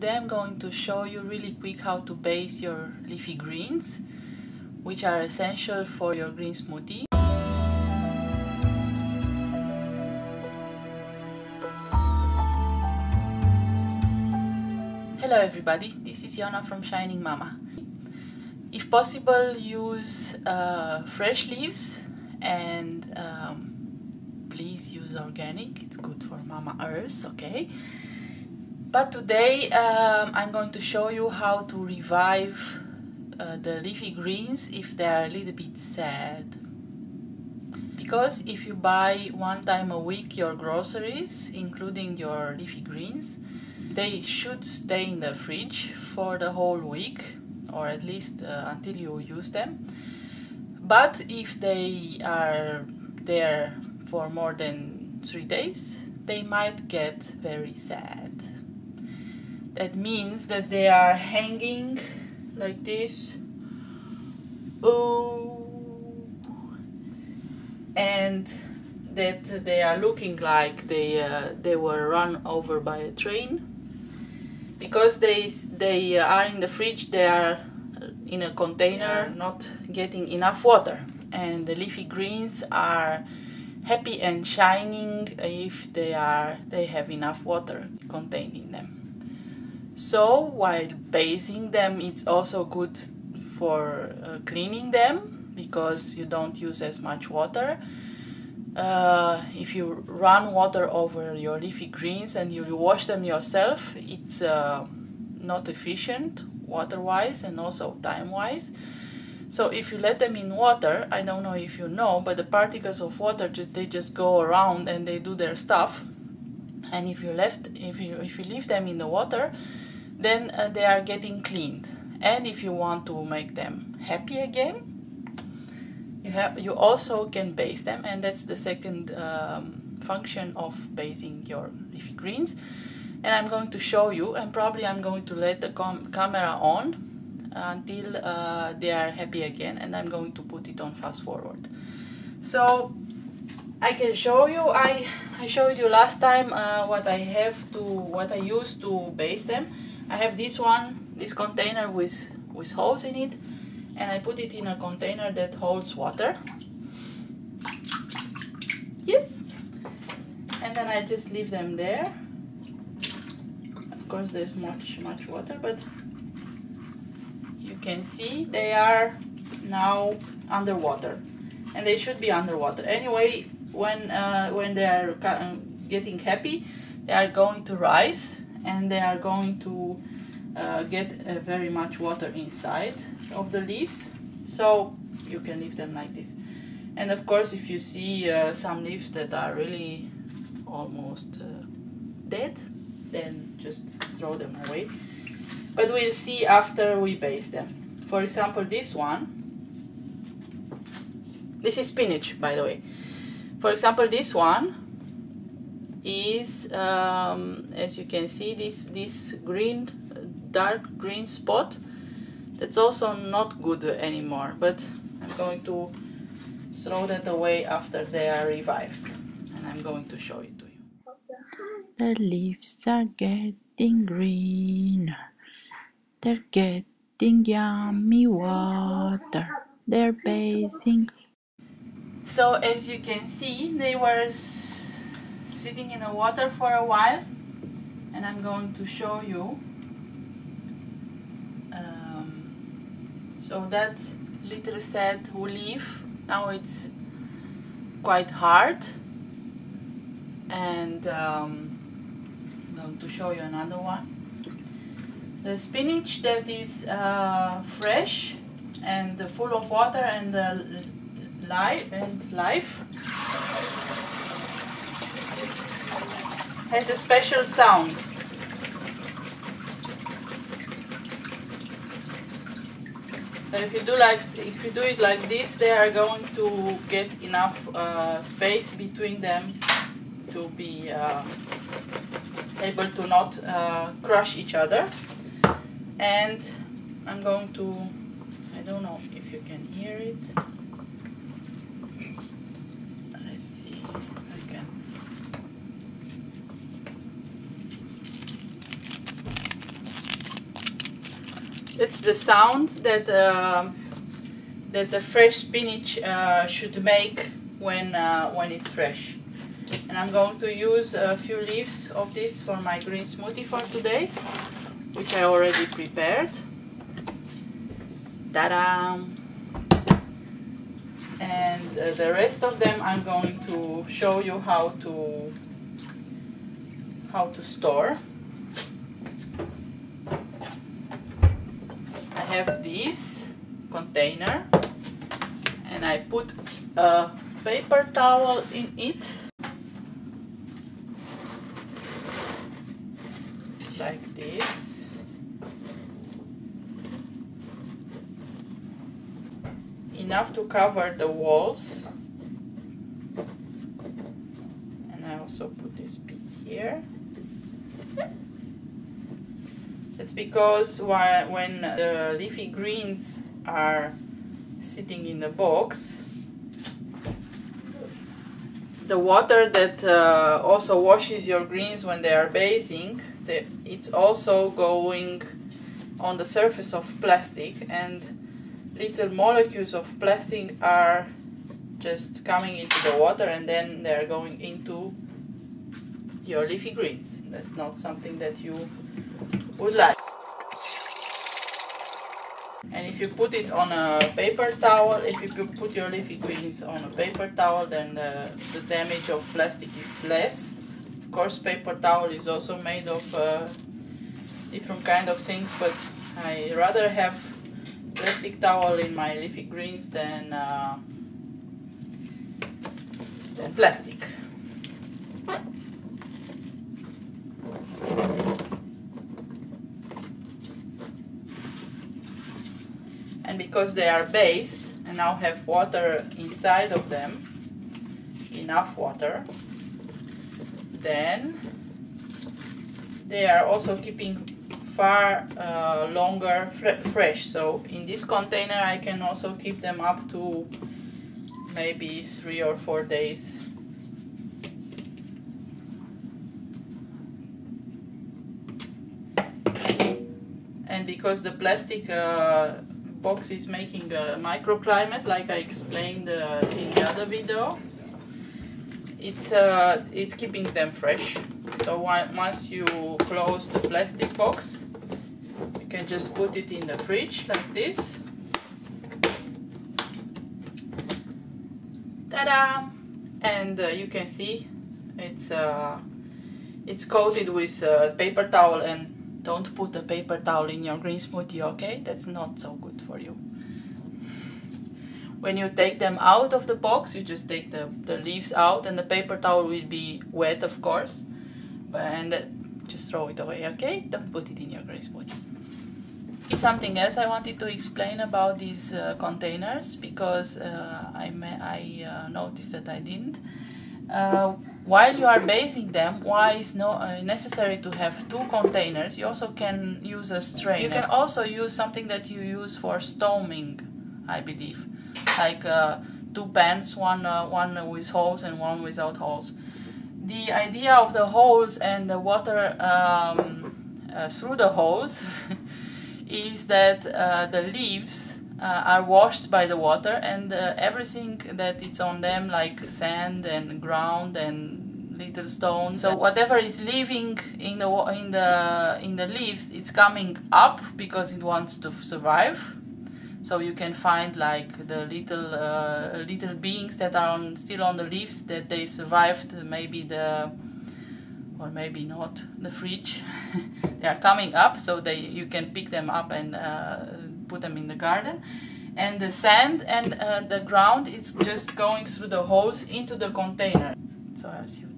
today I'm going to show you really quick how to base your leafy greens, which are essential for your green smoothie. Hello everybody, this is Yona from Shining Mama. If possible, use fresh leaves and please use organic, it's good for Mama Earth, okay? But today I'm going to show you how to revive the leafy greens if they are a little bit sad. Because if you buy one time a week your groceries, including your leafy greens, they should stay in the fridge for the whole week, or at least until you use them. But if they are there for more than 3 days, they might get very sad. That means that they are hanging like this. Oh, and that they are looking like they were run over by a train. Because they are in the fridge, they are in a container, not getting enough water. And the leafy greens are happy and shining if they have enough water contained in them. So while basing them, it's also good for cleaning them because you don't use as much water. If you run water over your leafy greens and you wash them yourself, it's not efficient water-wise and also time-wise. So if you let them in water, I don't know if you know, but the particles of water they just go around and they do their stuff. And if you leave them in the water, then they are getting cleaned. And if you want to make them happy again, you also can base them, and that's the second function of basing your leafy greens. And I'm going to show you, and probably I'm going to let the camera on until they are happy again, and I'm going to put it on fast forward. So I can show you. I showed you last time what I use to base them. I have this container with holes in it, and I put it in a container that holds water. Yes. And then I just leave them there. Of course there's much water, but you can see they are now underwater, and they should be underwater. Anyway, when they are getting happy, they are going to rise, and they are going to get very much water inside of the leaves, so you can leave them like this. And of course, if you see some leaves that are really almost dead, then just throw them away. But we'll see after we base them. For example, this one, this is spinach, by the way. For example, this one is, as you can see, this green, dark green spot. That's also not good anymore, but I'm going to throw that away after they are revived, and I'm going to show it to you. The leaves are getting green. They're getting yummy water. They're basing. So as you can see, they were sitting in the water for a while, and I'm going to show you. So that little sad leaf, now it's quite hard, and I'm going to show you another one. The spinach that is fresh and full of water and life has a special sound. So if you do it like this, they are going to get enough space between them to be able to not crush each other. And I'm going to, I don't know if you can hear it. Let's see if I can. It's the sound that that the fresh spinach should make when it's fresh. And I'm going to use a few leaves of this for my green smoothie for today, which I already prepared. Ta-da! And the rest of them I'm going to show you how to store. I have this container and I put a paper towel in it, like this. Enough to cover the walls. And I also put this piece here. It's because when the leafy greens are sitting in the box, the water that also washes your greens when they are bathing, it's also going on the surface of plastic, and little molecules of plastic are just coming into the water and then they are going into your leafy greens. That's not something that you would like. And if you put it on a paper towel, if you put your leafy greens on a paper towel, then the damage of plastic is less. Of course, paper towel is also made of different kind of things, but I rather have plastic towel in my leafy greens than plastic. And because they are based and now have water inside of them, enough water, then they are also keeping far longer fresh. So in this container I can also keep them up to maybe 3 or 4 days. And because the plastic box is making a microclimate, like I explained in the other video, it's keeping them fresh. So once you close the plastic box, you can just put it in the fridge like this. Ta-da! And you can see it's coated with paper towel. And don't put a paper towel in your green smoothie, okay? That's not so good for you. When you take them out of the box, you just take the leaves out, and the paper towel will be wet, of course. And just throw it away, okay? Don't put it in your green smoothie. Something else I wanted to explain about these containers, because I noticed that I didn't. While you are basing them, why it's necessary to have 2 containers? You also can use a strainer. You can also use something that you use for stoning, I believe, like 2 pans, one with holes and one without holes. The idea of the holes and the water through the holes is that the leaves are washed by the water, and everything that it's on them, like sand and ground and little stones, so whatever is living in the leaves, it's coming up because it wants to survive. So you can find like the little beings that are still on the leaves, that they survived maybe or maybe not the fridge. They are coming up, so you can pick them up and put them in the garden. And the sand and the ground is just going through the holes into the container. So I'll see you.